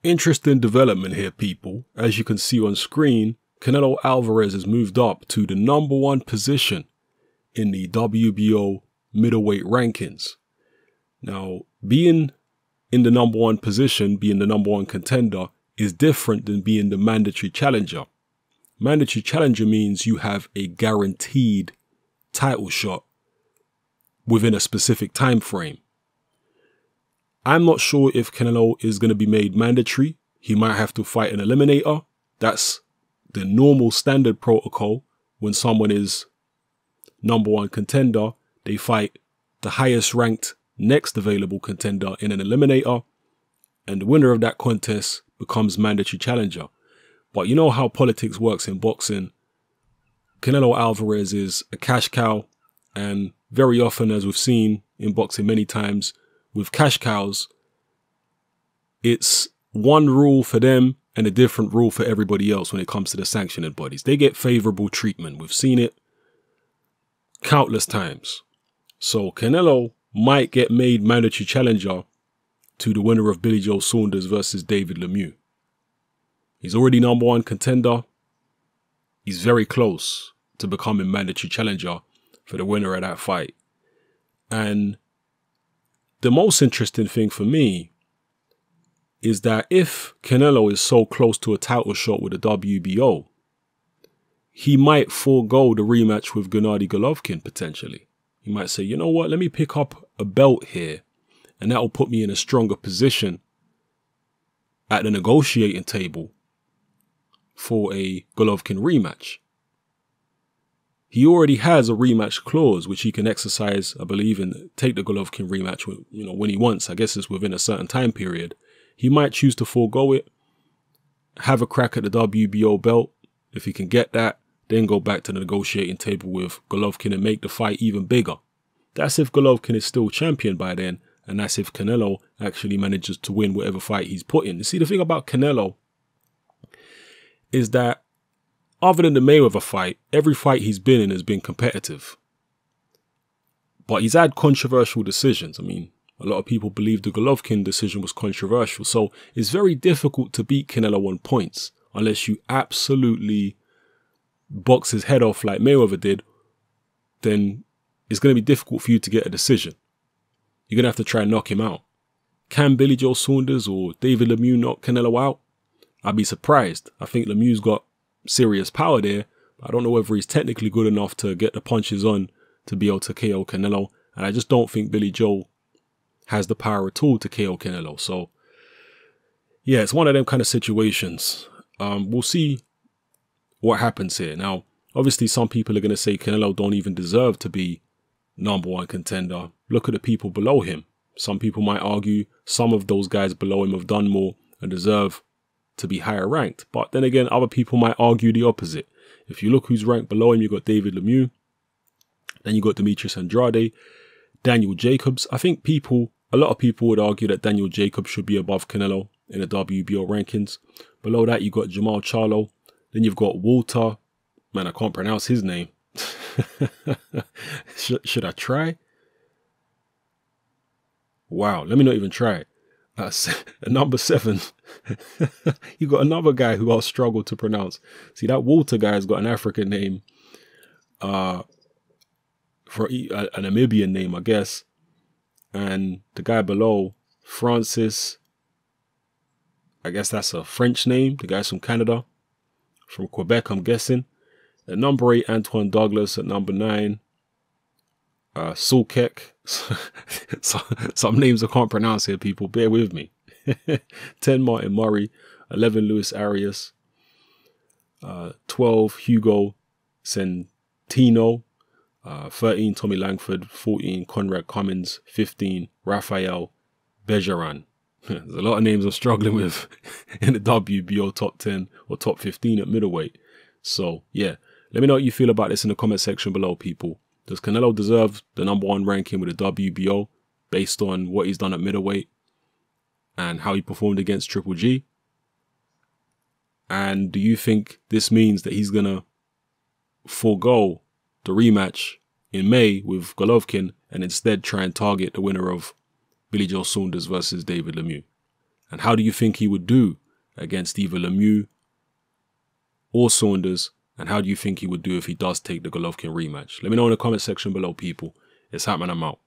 Interesting development here, people. As you can see on screen, Canelo Alvarez has moved up to the #1 position in the WBO middleweight rankings. Now, being in the #1 position, being the #1 contender, is different than being the mandatory challenger. Mandatory challenger means you have a guaranteed title shot within a specific time frame. I'm not sure if Canelo is going to be made mandatory. He might have to fight an eliminator. That's the normal standard protocol. When someone is #1 contender, they fight the highest ranked next available contender in an eliminator, and the winner of that contest becomes mandatory challenger. But you know how politics works in boxing. Canelo Alvarez is a cash cow, and very often, as we've seen in boxing many times, with cash cows, it's one rule for them and a different rule for everybody else when it comes to the sanctioning bodies. They get favorable treatment. We've seen it countless times. So Canelo might get made mandatory challenger to the winner of Billy Joe Saunders versus David Lemieux. He's already #1 contender. He's very close to becoming mandatory challenger for the winner of that fight. And the most interesting thing for me is that if Canelo is so close to a title shot with the WBO, he might forego the rematch with Gennady Golovkin potentially. He might say, you know what, let me pick up a belt here, and that will put me in a stronger position at the negotiating table for a Golovkin rematch. He already has a rematch clause which he can exercise, I believe, and take the Golovkin rematch when he wants. I guess it's within a certain time period. He might choose to forego it, have a crack at the WBO belt if he can get that, then go back to the negotiating table with Golovkin and make the fight even bigger. That's if Golovkin is still champion by then, and that's if Canelo actually manages to win whatever fight he's put in. You see, the thing about Canelo is that other than the Mayweather fight, every fight he's been in has been competitive. But he's had controversial decisions. I mean, a lot of people believe the Golovkin decision was controversial. So it's very difficult to beat Canelo on points unless you absolutely box his head off like Mayweather did. Then it's going to be difficult for you to get a decision. You're going to have to try and knock him out. Can Billy Joe Saunders or David Lemieux knock Canelo out? I'd be surprised. I think Lemieux's got serious power there. I don't know whether he's technically good enough to get the punches on to be able to KO Canelo. And I just don't think Billy Joe has the power at all to KO Canelo. So, yeah, it's one of them kind of situations. We'll see what happens here. Now, obviously, some people are going to say Canelo don't even deserve to be #1 contender. Look at the people below him. Some people might argue some of those guys below him have done more and deserve to be higher ranked. But then again, other people might argue the opposite. If you look who's ranked below him, you've got David Lemieux. Then you've got Demetrius Andrade, Daniel Jacobs. I think a lot of people would argue that Daniel Jacobs should be above Canelo in the WBO rankings. Below that, you've got Jamal Charlo. Then you've got Walter. Man, I can't pronounce his name. Should I try? Wow, let me not even try. At #7, you got another guy who I'll struggle to pronounce. See, that Walter guy has got an African name, for a Namibian name, I guess. And the guy below, Francis, I guess that's a French name. The guy's from Canada, from Quebec, I'm guessing. At #8, Antoine Douglas. At #9, Sulkek. Some names I can't pronounce here, people. Bear with me. 10, Martin Murray. 11, Luis Arias. 12, Hugo Centino. 13, Tommy Langford. 14, Conrad Cummins. 15, Rafael Bejaran. There's a lot of names I'm struggling with in the WBO top 10 or top 15 at middleweight. So, yeah. Let me know what you feel about this in the comment section below, people. Does Canelo deserve the #1 ranking with the WBO based on what he's done at middleweight and how he performed against Triple G? And do you think this means that he's going to forego the rematch in May with Golovkin and instead try and target the winner of Billy Joe Saunders versus David Lemieux? And how do you think he would do against either Lemieux or Saunders? And how do you think he would do if he does take the Golovkin rematch? Let me know in the comment section below, people. It's happening. I'm out.